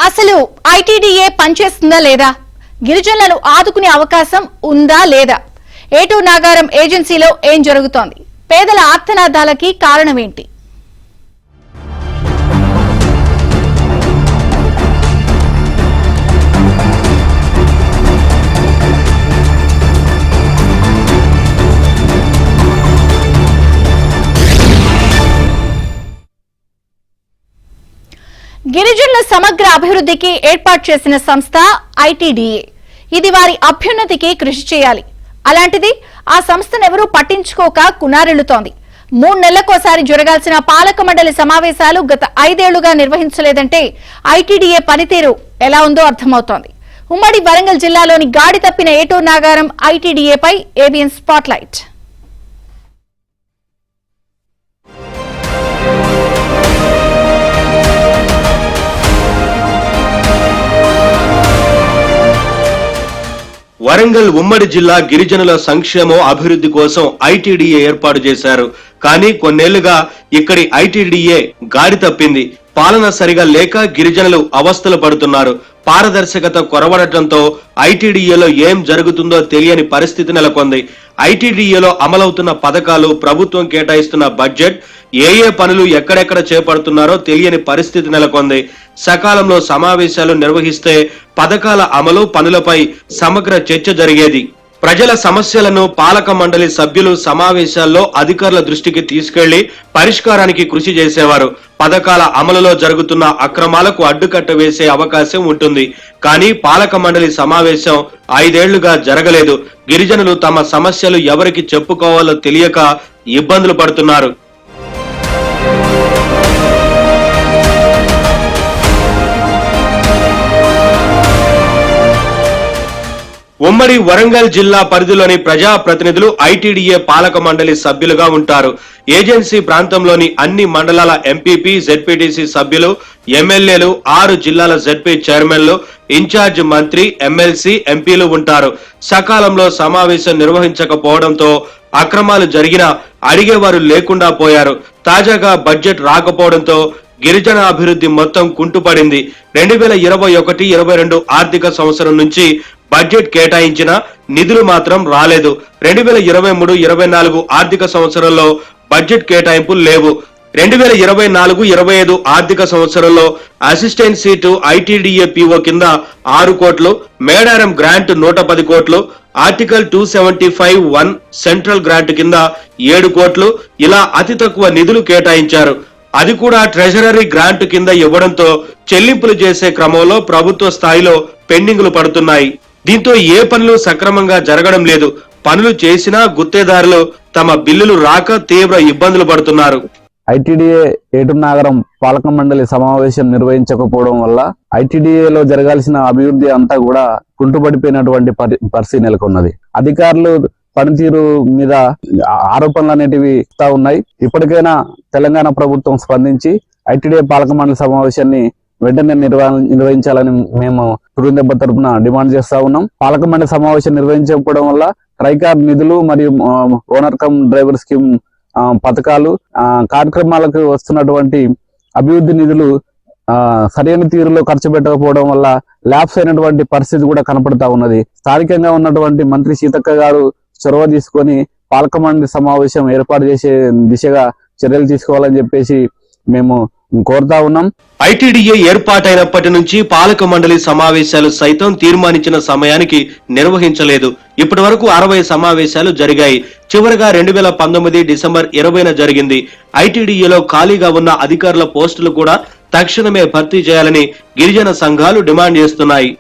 అసలు ఐటీడీఏ పనిచేస్తుందా లేదా, గిరిజనులను ఆదుకునే అవకాశం ఉందా లేదా, ఏటూ నాగారం ఏజెన్సీలో ఏం జరుగుతోంది, పేదల ఆర్తనాదాలకి కారణమేంటి? గిరిజనుల సమగ్ర అభివృద్ధికి ఏర్పాటు చేసిన సంస్థ ఐటీడీఏ. ఇది వారి అభ్యున్నతికి కృషి చేయాలి. అలాంటిది ఆ సంస్థను ఎవరూ పట్టించుకోక కునారిల్లుతోంది. 3 నెలలకోసారి జరగాల్సిన పాలక మండలి సమావేశాలు గత 5 ఏళ్లుగా నిర్వహించలేదంటే ఐటీడీఏ పనితీరు ఎలా ఉందో అర్థమవుతోంది. ఉమ్మడి వరంగల్ జిల్లాలోని గాడి తప్పిన ఏటూ నాగారం ఐటీడీఏపై ఏబిఎన్ స్పాట్లైట్. వరంగల్ ఉమ్మడి జిల్లా గిరిజనుల సంక్షేమం అభివృద్ధి కోసం ఐటీడీఏ ఏర్పాటు చేశారు. కానీ కొన్నేళ్లుగా ఇక్కడి ఐటీడీఏ గాడి తప్పింది. పాలన సరిగా లేక గిరిజనులు అవస్థలు పడుతున్నారు. పారదర్శకత కొరవడటంతో ఐటీడీఏలో ఏం జరుగుతుందో తెలియని పరిస్థితి నెలకొంది. ఐటీడీఏలో అమలవుతున్న పథకాలు, ప్రభుత్వం కేటాయిస్తున్న బడ్జెట్, ఏ పనులు ఎక్కడెక్కడ చేపడుతున్నారో తెలియని పరిస్థితి నెలకొంది. సకాలంలో సమావేశాలు నిర్వహిస్తే పథకాల అమలు, పనులపై సమగ్ర చర్చ జరిగేది. ప్రజల సమస్యలను పాలక మండలి సభ్యులు సమావేశాల్లో అధికారుల దృష్టికి తీసుకెళ్లి పరిష్కారానికి కృషి చేసేవారు. పథకాల అమలులో జరుగుతున్న అక్రమాలకు అడ్డుకట్ట వేసే అవకాశం ఉంటుంది. కానీ పాలక మండలి సమావేశం 5 ఏళ్లుగా జరగలేదు. గిరిజనులు తమ సమస్యలు ఎవరికి చెప్పుకోవాలో తెలియక ఇబ్బందులు పడుతున్నారు. ఉమ్మడి వరంగల్ జిల్లా పరిధిలోని ప్రజా ప్రతినిధులు ఐటీడీఏ పాలక మండలి సభ్యులుగా ఉంటారు. ఏజెన్సీ ప్రాంతంలోని అన్ని మండలాల ఎంపీపీ, జెడ్పీటీసీ సభ్యులు, ఎమ్మెల్యేలు, 6 జిల్లాల జెడ్పీ చైర్మన్లు, ఇన్ఛార్జ్ మంత్రి, ఎమ్మెల్సీ, ఎంపీలు ఉంటారు. సకాలంలో సమావేశం నిర్వహించకపోవడంతో అక్రమాలు జరిగినా అడిగేవారు లేకుండా పోయారు. తాజాగా బడ్జెట్ రాకపోవడంతో గిరిజన అభివృద్ధి మొత్తం కుంటుపడింది. 2021-22 ఆర్థిక సంవత్సరం నుంచి బడ్జెట్ కేటాయించిన నిధులు మాత్రం రాలేదు. 2023-24 ఆర్థిక సంవత్సరంలో బడ్జెట్ కేటాయింపులు లేవు. 2024-25 ఆర్థిక సంవత్సరంలో అసిస్టెంట్ సీటు ఐటీడీఏ పీఓ కింద 6 కోట్లు, మేడారం గ్రాంట్ 110 కోట్లు, ఆర్టికల్ 275(1) సెంట్రల్ గ్రాంట్ కింద 7 కోట్లు, ఇలా అతి తక్కువ నిధులు కేటాయించారు. అది కూడా ట్రెజరీ గ్రాంట్ కింద ఇవ్వడంతో చెల్లింపులు చేసే క్రమంలో ప్రభుత్వ స్థాయిలో పెండింగులు పడుతున్నాయి. దీంతో ఏ పనులు సక్రమంగా జరగడం లేదు. పనులు చేసినా గుత్తేదారులు తమ బిల్లులు రాక తీవ్ర ఇబ్బందులు పడుతున్నారు. ఐటీడీఏ ఏటూ నాగారం పాలక మండలి సమావేశం నిర్వహించకపోవడం వల్ల ఐటీడీఏలో జరగాల్సిన అభివృద్ధి అంతా కూడా కుంటుపడిపోయినటువంటి పరిస్థితి నెలకొన్నది. అధికారులు పనితీరు మీద ఆరోపణలు అనేటివి ఇస్తా ఉన్నాయి. ఇప్పటికైనా తెలంగాణ ప్రభుత్వం స్పందించి ఐటీడీఏ పాలక మండలి సమావేశాన్ని వెంటనే నిర్వహించాలని మేము తురుందెబ్బ తరపున డిమాండ్ చేస్తా ఉన్నాం. పాలక మండలి సమావేశం నిర్వహించకపోవడం వల్ల ట్రైకార్ నిధులు మరియు ఓనర్ కమ్ డ్రైవర్ స్కీమ్ పథకాలు, కార్యక్రమాలకు వస్తున్నటువంటి అభివృద్ధి నిధులు సరైన తీరులో ఖర్చు పెట్టకపోవడం వల్ల ల్యాప్స్ అయినటువంటి పరిస్థితి కూడా కనపడతా ఉన్నది. స్థానికంగా ఉన్నటువంటి మంత్రి సీతక్క గారు చొరవ తీసుకొని పాలక మండలి సమావేశం ఏర్పాటు చేసే దిశగా చర్యలు తీసుకోవాలని చెప్పేసి మేము కోరుతా ఉన్నాం. ఐటీడీఏ ఏర్పాటైనప్పటి నుంచి పాలక మండలి సమావేశాలు సైతం తీర్మానించిన సమయానికి నిర్వహించలేదు. ఇప్పటి వరకు 60 సమావేశాలు జరిగాయి. చివరగా 2019 డిసెంబర్ 20న జరిగింది. ఐటీడీఏలో ఖాళీగా ఉన్న అధికారుల పోస్టులు కూడా తక్షణమే భర్తీ చేయాలని గిరిజన సంఘాలు డిమాండ్ చేస్తున్నాయి.